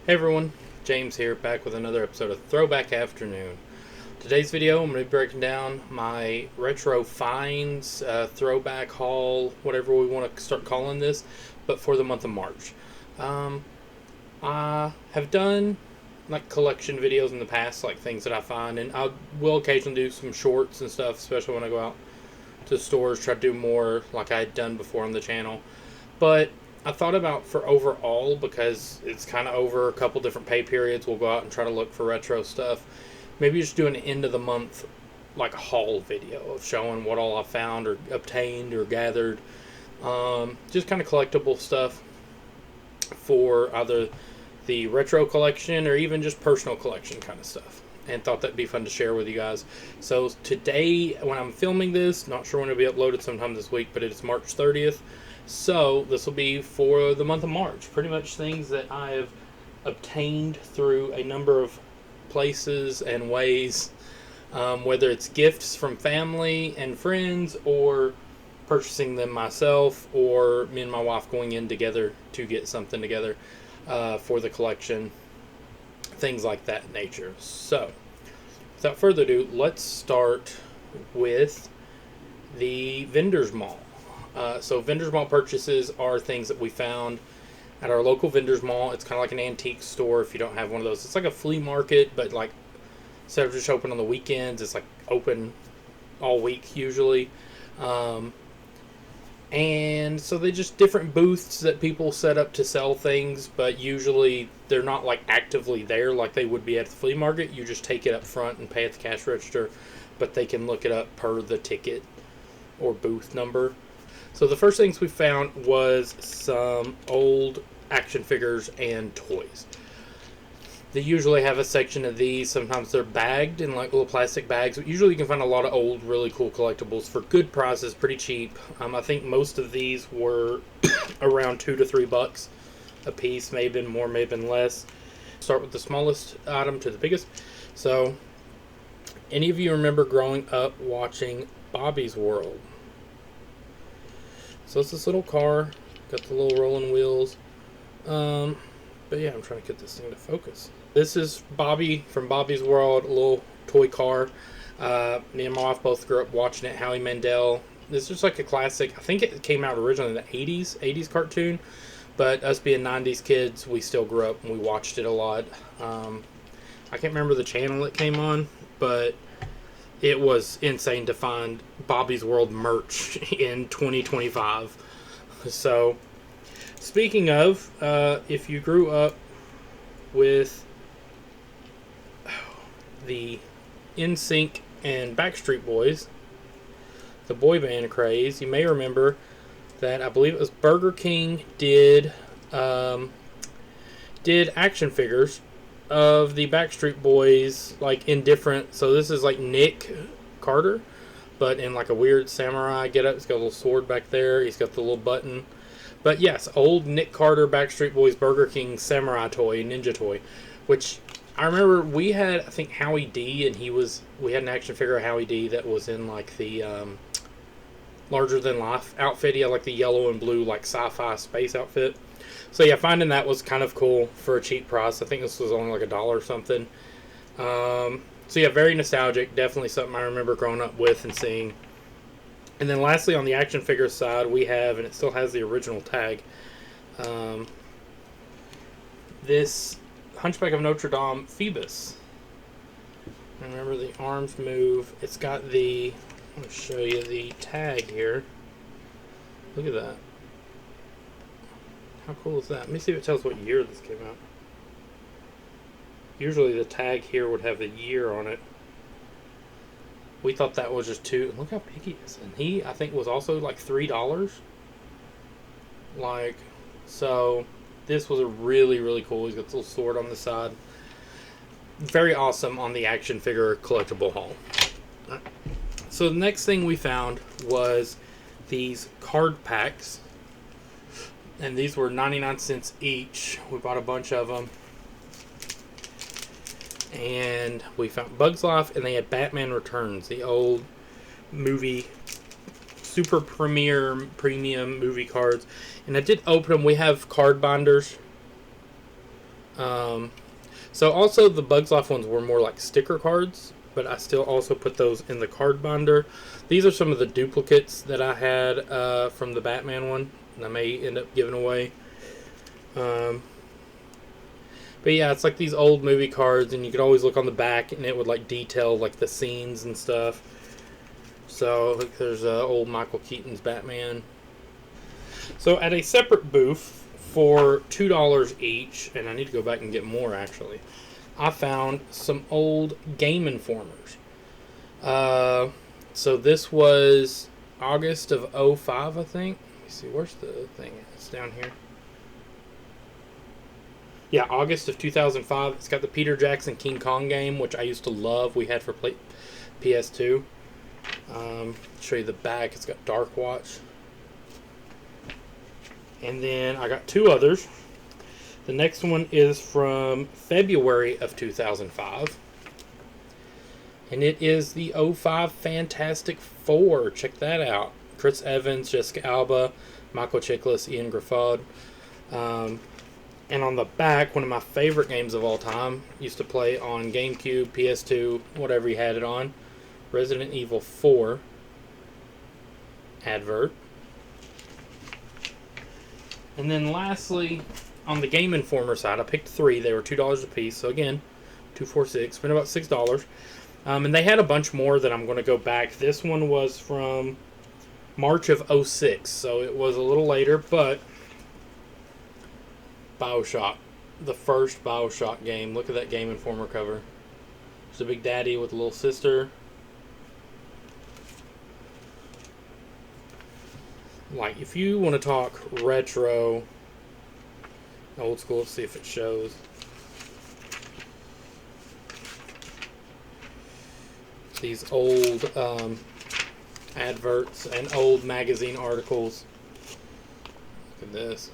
Hey everyone, James here, back with another episode of Throwback Afternoon. Today's video, I'm going to be breaking down my retro finds, throwback haul, whatever we want to start calling this, but for the month of March. I have done like collection videos in the past, like things that I find, and I will occasionally do some shorts and stuff, especially when I go out to stores, try to do more like I had done before on the channel. But I thought about for overall, because it's kind of over a couple different pay periods, we'll go out and try to look for retro stuff. Maybe just do an end of the month like a haul video of showing what all I found or obtained or gathered. Just kind of collectible stuff for either the retro collection or even just personal collection kind of stuff. And thought that'd be fun to share with you guys. So today, when I'm filming this, not sure when it'll be uploaded, sometime this week, but it's March 30th. So this will be for the month of March. Pretty much things that I have obtained through a number of places and ways, whether it's gifts from family and friends or purchasing them myself, or me and my wife going in together to get something together for the collection, things like that nature. So without further ado, let's start with the Vendors Mall. So Vendors Mall purchases are things that we found at our local Vendors Mall. It's kind of like an antique store if you don't have one of those. It's like a flea market, but like instead of just open on the weekends, it's like open all week usually. And so they just different booths that people set up to sell things, but usually they're not like actively there like they would be at the flea market. You just take it up front and pay at the cash register, but they can look it up per the ticket or booth number. So the first things we found was some old action figures and toys. They usually have a section of these. Sometimes they're bagged in like little plastic bags. But usually you can find a lot of old, really cool collectibles for good prices, pretty cheap. I think most of these were around $2 to $3 a piece. May have been more, may have been less. Start with the smallest item to the biggest. So, any of you remember growing up watching Bobby's World? So it's this little car, got the little rolling wheels. But yeah, I'm trying to get this thing to focus. This is Bobby from Bobby's World, a little toy car. Me and my wife both grew up watching it, Howie Mandel. This is just like a classic. I think it came out originally in the 80s cartoon. But us being 90s kids, we still grew up and we watched it a lot. I can't remember the channel it came on, but it was insane to find Bobby's World merch in 2025. So, speaking of, if you grew up with the NSYNC and Backstreet Boys, the boy band craze, you may remember that I believe it was Burger King did action figures of the Backstreet Boys, like in different. So this is like Nick Carter, but in like a weird samurai getup. He's got a little sword back there. He's got the little button. But yes, old Nick Carter Backstreet Boys Burger King samurai toy, ninja toy, which I remember we had. I think Howie D, and we had an action figure of Howie D that was in like the larger than life outfit. He had like the yellow and blue like sci-fi space outfit. So yeah, finding that was kind of cool for a cheap price. I think this was only like $1 or something. So yeah, very nostalgic. Definitely something I remember growing up with and seeing. And then lastly, on the action figure side, we have, and it still has the original tag, this Hunchback of Notre Dame Phoebus. And remember the arms move. It's got the, I'm going to show you the tag here. Look at that. How cool is that? Let me see if it tells what year this came out. Usually the tag here would have the year on it. We thought that was just too. Look how big he is. And he, I think, was also like $3. Like, so this was a really, really cool. He's got a little sword on the side. Very awesome on the action figure collectible haul. So the next thing we found was these card packs. And these were 99 cents each. We bought a bunch of them. And we found Bugs Life, and they had Batman Returns, the old movie, super premium movie cards. And I did open them. We have card binders So also the Bugs Life ones were more like sticker cards, but I still also put those in the card binder. These are some of the duplicates that I had from the Batman one, and I may end up giving away. But yeah, it's like these old movie cards, and you could always look on the back, and it would like detail like the scenes and stuff. So like, there's old Michael Keaton's Batman. So at a separate booth for $2 each, and I need to go back and get more actually, I found some old Game Informers. So this was August of 05, I think. Let me see, where's the thing? It's down here. Yeah, August of 2005. It's got the Peter Jackson King Kong game, which I used to love. We had for PS2. Show you the back. It's got Dark Watch. And then I got two others. The next one is from February of 2005. And it is the 05 Fantastic Four. Check that out. Chris Evans, Jessica Alba, Michael Chiklis, Ian Grafod. And on the back, one of my favorite games of all time, used to play on GameCube, PS2, whatever you had it on, Resident Evil 4 advert. And then lastly, on the Game Informer side, I picked three. They were $2 a piece. So again, 2, 4, 6. Spent about $6. And they had a bunch more that I'm going to go back. This one was from March of 06. So it was a little later, but BioShock. The first BioShock game. Look at that Game Informer cover. There's a big daddy with a little sister. Like, if you want to talk retro, old school, let's see if it shows. These old adverts and old magazine articles. Look at this.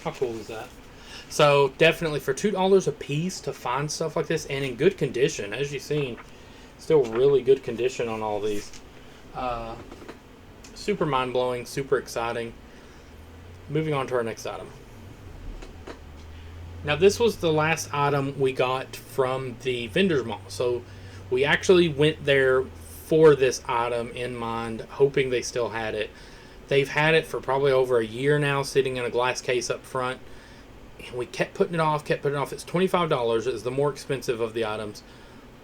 How cool is that? So, definitely for $2 a piece to find stuff like this, and in good condition, as you've seen, still really good condition on all these. Super mind-blowing, super exciting. Moving on to our next item. Now this was the last item we got from the vendor's mall. So we actually went there for this item in mind, hoping they still had it. They've had it for probably over a year now, sitting in a glass case up front. And we kept putting it off, It's $25. It's the more expensive of the items.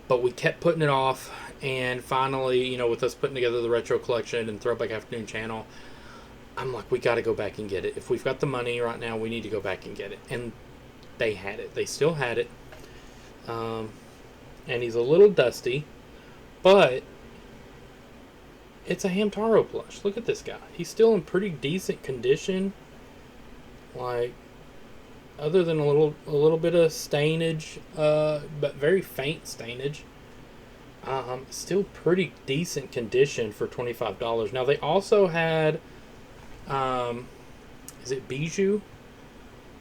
But we kept putting it off, and finally, you know, with us putting together the retro collection and Throwback Afternoon channel, I'm like, we got to go back and get it. If we've got the money right now, we need to go back and get it. And they had it. They still had it. And he's a little dusty, but it's a Hamtaro plush. Look at this guy. He's still in pretty decent condition. Like, other than a little bit of stainage, but very faint stainage. Still pretty decent condition for $25. Now they also had, is it Bijou?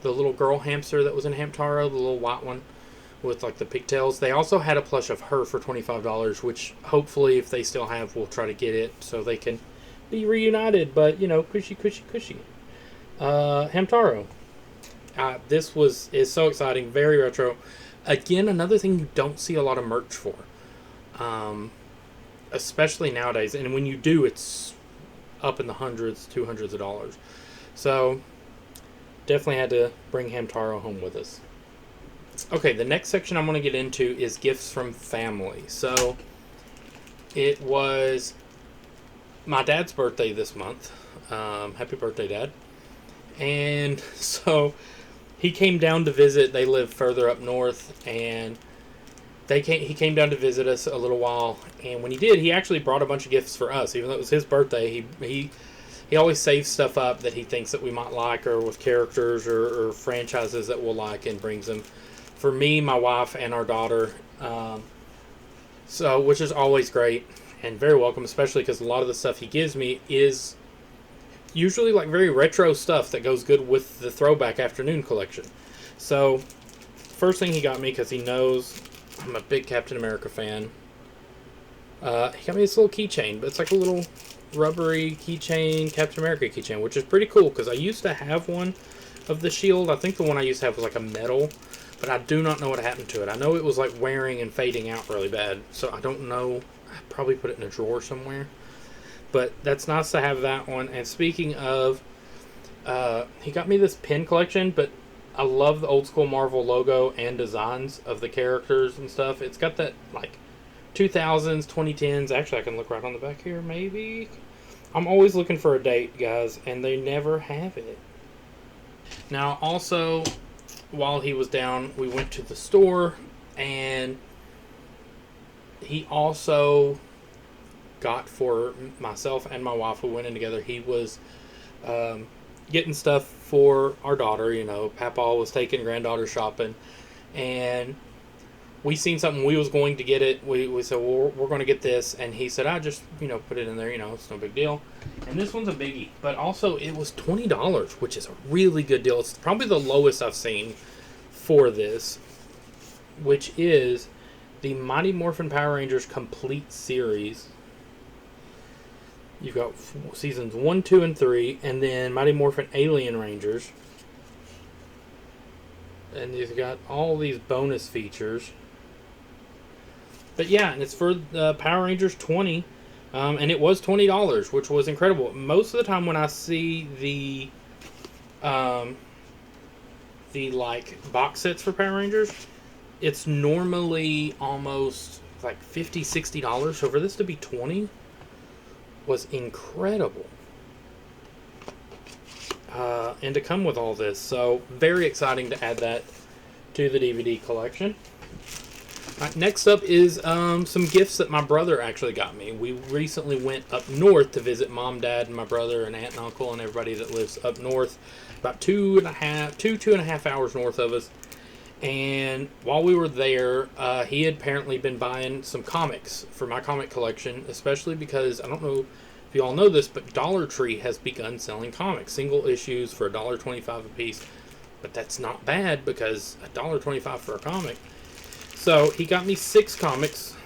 The little girl hamster that was in Hamtaro, the little white one with like the pigtails. They also had a plush of her for $25, which hopefully if they still have, we'll try to get it so they can be reunited. But you know, cushy. Hamtaro. This is so exciting, very retro. Again, another thing you don't see a lot of merch for, especially nowadays. And when you do, it's up in the hundreds, $200s of dollars. So definitely had to bring Hamtaro home with us. Okay, the next section I'm going to get into is gifts from family. So it was my dad's birthday this month. Happy birthday, Dad. And so he came down to visit. They live further up north, and he came down to visit us a little while. And when he did, he actually brought a bunch of gifts for us. Even though it was his birthday, he always saves stuff up that he thinks that we might like, or with characters or franchises that we'll like, and brings them for me, my wife, and our daughter. So, which is always great and very welcome, especially because a lot of the stuff he gives me is usually like very retro stuff that goes good with the Throwback Afternoon collection. So, first thing he got me, because he knows I'm a big Captain America fan, he got me this little keychain, but it's like a little rubbery keychain, Captain America keychain, which is pretty cool, because I used to have one of the shield. I think the one I used to have was like a metal, but I do not know what happened to it. I know it was like wearing and fading out really bad, so I don't know. I probably put it in a drawer somewhere. But that's nice to have that one. And speaking of, he got me this pin collection, but I love the old school Marvel logo and designs of the characters and stuff. It's got that like 2000s, 2010s. Actually, I can look right on the back here, maybe. I'm always looking for a date, guys, and they never have it. Now, also, while he was down, we went to the store, and he also got for myself and my wife, we went in together, he was getting stuff for our daughter. You know, Papa was taking granddaughter shopping, and we seen something, we was going to get it. We said, well, we're going to get this, and he said, I just, put it in there, it's no big deal. And this one's a biggie, but also it was $20, which is a really good deal. It's probably the lowest I've seen for this, which is the Mighty Morphin Power Rangers Complete Series. You've got seasons 1, 2, and 3, and then Mighty Morphin Alien Rangers. And you've got all these bonus features. But yeah, and it's for the Power Rangers 20, and it was $20, which was incredible. Most of the time when I see the like box sets for Power Rangers, it's normally almost like $50, $60. So for this to be $20 was incredible. And to come with all this, so very exciting to add that to the DVD collection. Right, next up is some gifts that my brother actually got me. We recently went up north to visit Mom, Dad, and my brother, and Aunt and Uncle, and everybody that lives up north, about two and a half hours north of us. And while we were there, he had apparently been buying some comics for my comic collection, especially because, I don't know if you all know this, but Dollar Tree has begun selling comics, single issues for $1.25 a piece. But that's not bad, because $1.25 for a comic. So he got me 6 comics,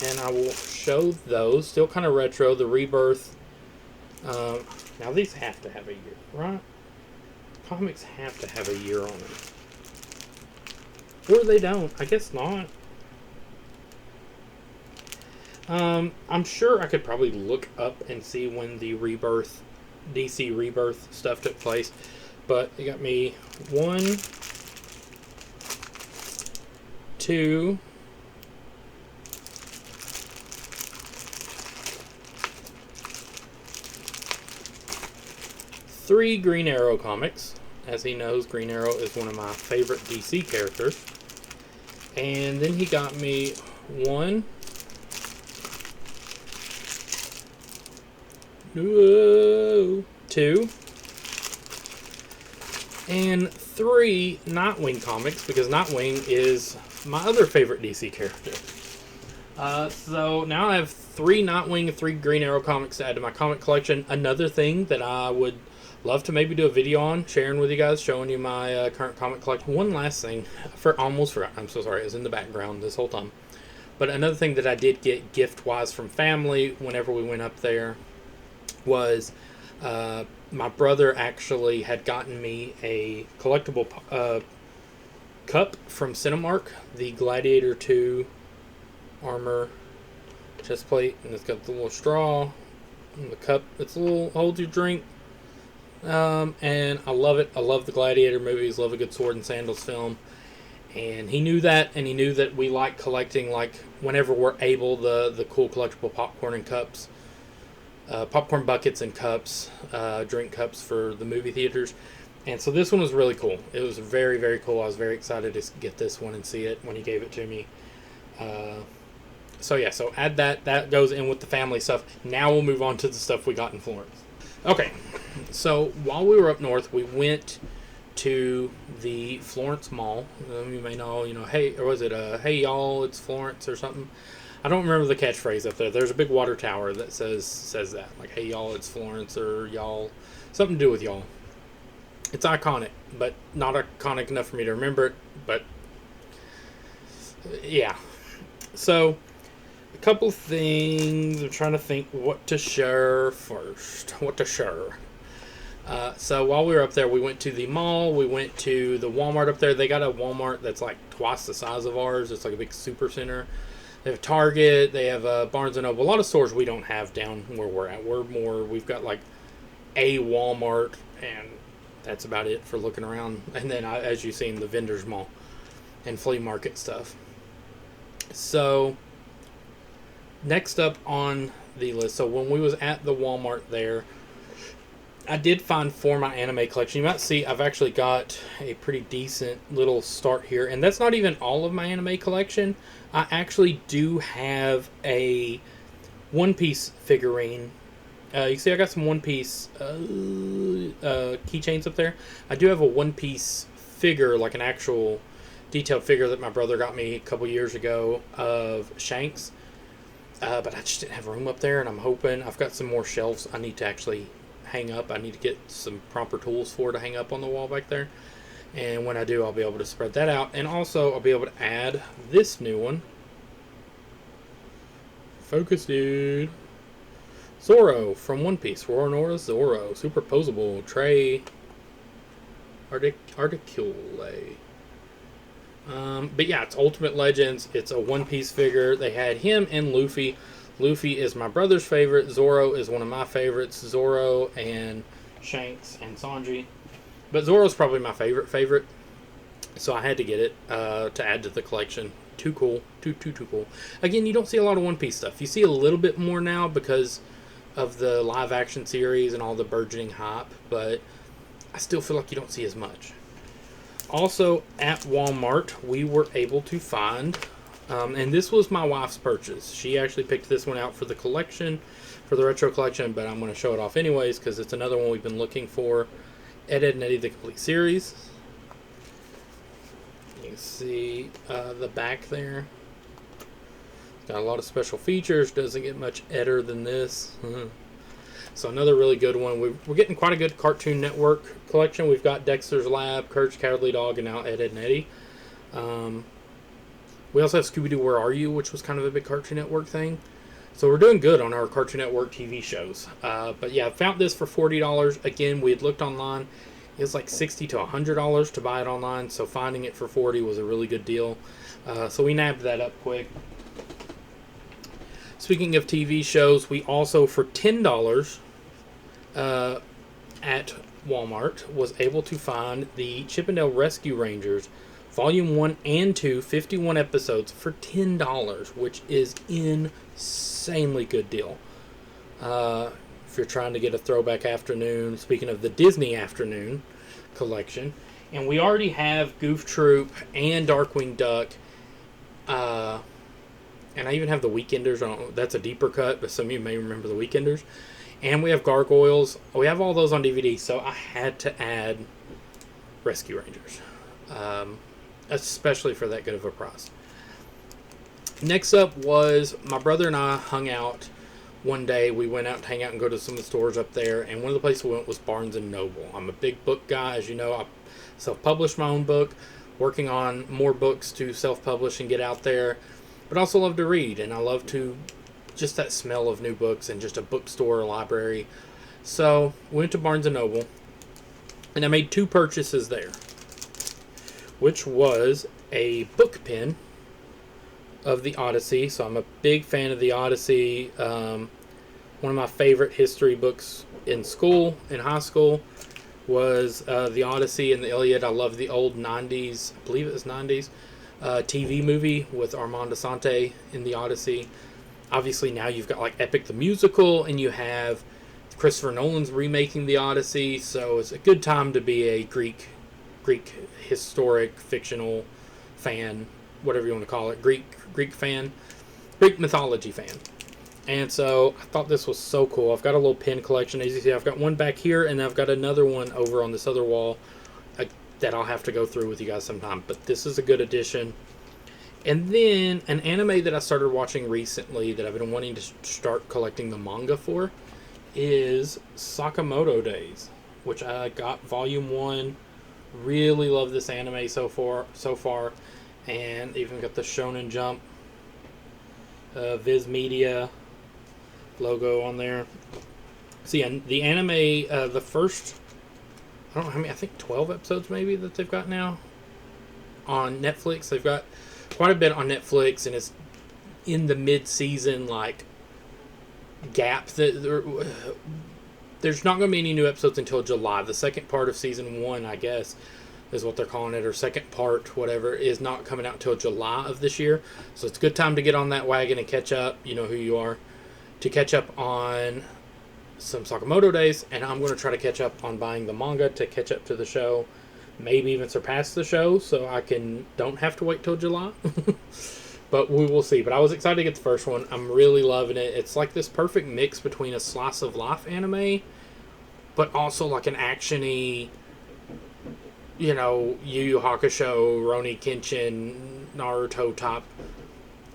and I will show those. Still kind of retro. The Rebirth. Now these have to have a year, right? Comics have to have a year on them. Or they don't. I guess not. I'm sure I could probably look up and see when the Rebirth, DC Rebirth stuff took place. But it got me 1, 2, 3 Green Arrow comics. As he knows, Green Arrow is one of my favorite DC characters. And then he got me 1, 2, and 3 Nightwing comics, because Nightwing is my other favorite DC character. So now I have 3 Nightwing and 3 Green Arrow comics to add to my comic collection. Another thing that I would love to maybe do a video on, sharing with you guys, showing you my current comic collection. One last thing, almost forgot. I'm so sorry, it was in the background this whole time. But another thing that I did get gift-wise from family whenever we went up there was my brother actually had gotten me a collectible cup from Cinemark, the Gladiator 2 armor chest plate, and it's got the little straw and the cup. It's a little, holds your drink. And I love it. I love the Gladiator movies, love a good sword and sandals film. And he knew that, and he knew that we like collecting, like, whenever we're able, the cool collectible popcorn and cups. Popcorn buckets and cups, drink cups for the movie theaters. And so this one was really cool. It was very, very cool. I was very excited to get this one and see it when he gave it to me. So yeah, so add that. That goes in with the family stuff. Now we'll move on to the stuff we got in Florence. Okay, so while we were up north, we went to the Florence Mall. You may know, hey, or was it hey y'all, it's Florence or something? I don't remember the catchphrase up there. There's a big water tower that says that, like, hey y'all, it's Florence, or y'all, something to do with y'all. It's iconic, but not iconic enough for me to remember it. But yeah, so a couple of things. I'm trying to think what to share first. So while we were up there, we went to the mall. We went to the Walmart up there. They got a Walmart that's like twice the size of ours. It's like a big super center. They have Target. They have Barnes and Noble. A lot of stores we don't have down where we're at. We've got like a Walmart, and that's about it for looking around. And then, as you've seen, the vendors mall and flea market stuff. So next up on the list. So when we was at the Walmart there, I did find for my anime collection. You might see I've actually got a pretty decent little start here. And that's not even all of my anime collection. I actually do have a One Piece figurine. You see I got some One Piece keychains up there. I do have a One Piece figure, like an actual detailed figure that my brother got me a couple years ago of Shanks. But I just didn't have room up there, and I'm hoping I've got some more shelves I need to actually hang up. I need to get some proper tools for to hang up on the wall back there. And when I do, I'll be able to spread that out. And also, I'll be able to add this new one. Focus, dude. Zoro from One Piece. Roronoa Zoro. Superposable. Tray. Articule. But yeah, it's Ultimate Legends. It's a One Piece figure. They had him and Luffy. Luffy is my brother's favorite. Zoro is one of my favorites. Zoro and Shanks and Sanji. But Zoro's probably my favorite. So I had to get it to add to the collection. Too cool. Too cool. Again, you don't see a lot of One Piece stuff. You see a little bit more now because of the live action series and all the burgeoning hype. But I still feel like you don't see as much. Also, at Walmart, we were able to find, and this was my wife's purchase. She actually picked this one out for the collection, for the retro collection, but I'm going to show it off anyways because it's another one we've been looking for. Ed, Edd n Eddy, the complete series. You can see the back there. It's got a lot of special features. Doesn't get much Edder than this. So another really good one. We're getting quite a good Cartoon Network collection. We've got Dexter's Lab, Courage the Cowardly Dog, and now Ed, Edd n Eddy. We also have Scooby-Doo Where Are You, which was kind of a big Cartoon Network thing. So we're doing good on our Cartoon Network TV shows. But yeah, I found this for $40. Again, we had looked online. It was like $60 to $100 to buy it online. So finding it for $40 was a really good deal. So we nabbed that up quick. Speaking of TV shows, we also, for $10 at Walmart, was able to find the Chippendale Rescue Rangers Volume 1 and 2, 51 episodes for $10, which is insanely good deal. If you're trying to get a throwback afternoon, speaking of the Disney Afternoon collection. And we already have Goof Troop and Darkwing Duck. And I even have the Weekenders. That's a deeper cut, but some of you may remember the Weekenders. And we have Gargoyles. We have all those on DVD, so I had to add Rescue Rangers. Especially for that good of a price. Next up was my brother and I hung out one day. We went out to hang out and go to some of the stores up there. And one of the places we went was Barnes and Noble. I'm a big book guy. As you know, I self-published my own book. Working on more books to self-publish and get out there. But I also love to read, and I love to just that smell of new books and just a bookstore or library. So we went to Barnes & Noble, and I made two purchases there, which was a book pen of the Odyssey. So I'm a big fan of the Odyssey. One of my favorite history books in school, in high school, was the Odyssey and the Iliad. I love the old 90s, I believe it was 90s, TV movie with Armand Assante in the Odyssey. Obviously now you've got like Epic the Musical, and you have Christopher Nolan's remaking the Odyssey, so it's a good time to be a Greek historic fictional fan, whatever you want to call it, Greek fan, Greek mythology fan. And so I thought this was so cool. I've got a little pen collection. As you see, I've got one back here, and I've got another one over on this other wall that I'll have to go through with you guys sometime. But this is a good addition. And then an anime that I started watching recently that I've been wanting to start collecting the manga for is Sakamoto Days, which I got Volume 1. Really love this anime so far. And even got the Shonen Jump Viz Media logo on there. See, the anime, the first I don't know how many, I think 12 episodes maybe that they've got now on Netflix. They've got quite a bit on Netflix, and it's in the mid-season like gap that there's not going to be any new episodes until July. The second part of season 1, I guess, is what they're calling it, or second part, whatever, is not coming out until July of this year. So it's a good time to get on that wagon and catch up. You know who you are. To catch up on some Sakamoto days, and I'm going to try to catch up on buying the manga to catch up to the show. Maybe even surpass the show, so I don't have to wait till July. But we will see. But I was excited to get the first one. I'm really loving it. It's like this perfect mix between a slice of life anime, but also like an action-y, you know, Yu Yu Hakusho, Rurouni Kenshin, Naruto type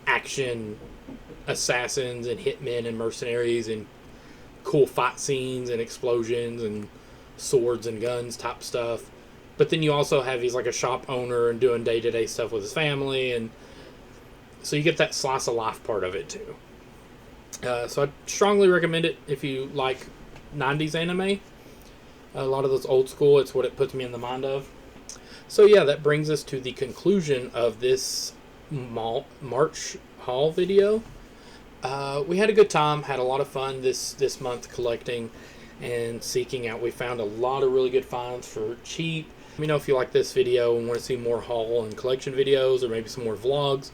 action assassins and hitmen and mercenaries and cool fight scenes and explosions and swords and guns type stuff. But then you also have, he's like a shop owner and doing day-to-day stuff with his family, and so you get that slice of life part of it too. So I strongly recommend it if you like 90s anime. A lot of those old school, it's what it puts me in the mind of. So yeah, that brings us to the conclusion of this March haul video. We had a good time, had a lot of fun this month collecting and seeking out. We found a lot of really good finds for cheap. Let me know if you like this video and want to see more haul and collection videos, or maybe some more vlogs,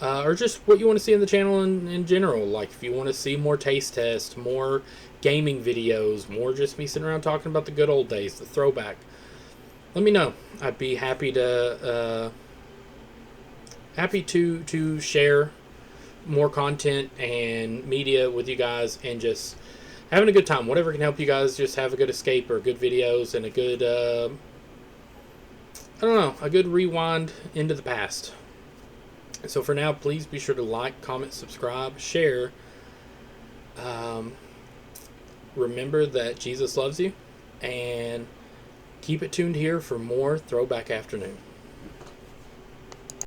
or just what you want to see in the channel in general. Like if you want to see more taste tests, more gaming videos, more just me sitting around talking about the good old days, the throwback, let me know. I'd be happy to share more content and media with you guys, and just having a good time. Whatever can help you guys just have a good escape, or good videos, and a good a good rewind into the past. So for now, please be sure to like, comment, subscribe, share. Remember that Jesus loves you, and keep it tuned here for more Throwback Afternoon.